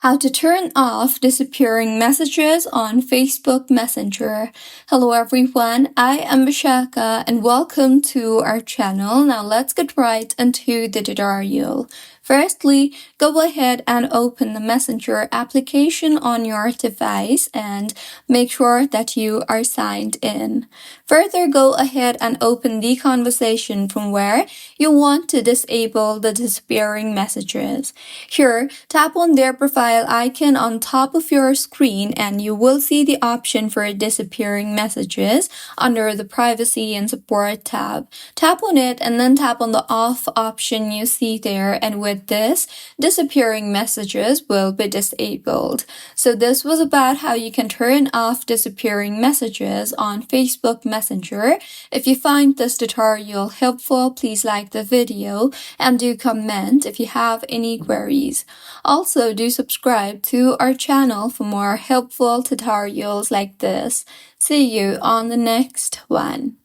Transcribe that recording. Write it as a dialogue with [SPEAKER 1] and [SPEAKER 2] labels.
[SPEAKER 1] How to turn off disappearing messages on Facebook Messenger. Hello everyone, I am Bashaka and welcome to our channel. Now let's get right into the tutorial. Firstly, go ahead and open the Messenger application on your device and make sure that you are signed in. Further, go ahead and open the conversation from where you want to disable the disappearing messages. Here, tap on their profile icon on top of your screen and you will see the option for disappearing messages under the Privacy and Support tab. Tap on it and then tap on the off option you see there, and with this, disappearing messages will be disabled. So this was about how you can turn off disappearing messages on Facebook Messenger. If you find this tutorial helpful, please like the video and do comment if you have any queries. Also, do subscribe to our channel for more helpful tutorials like this. See you on the next one.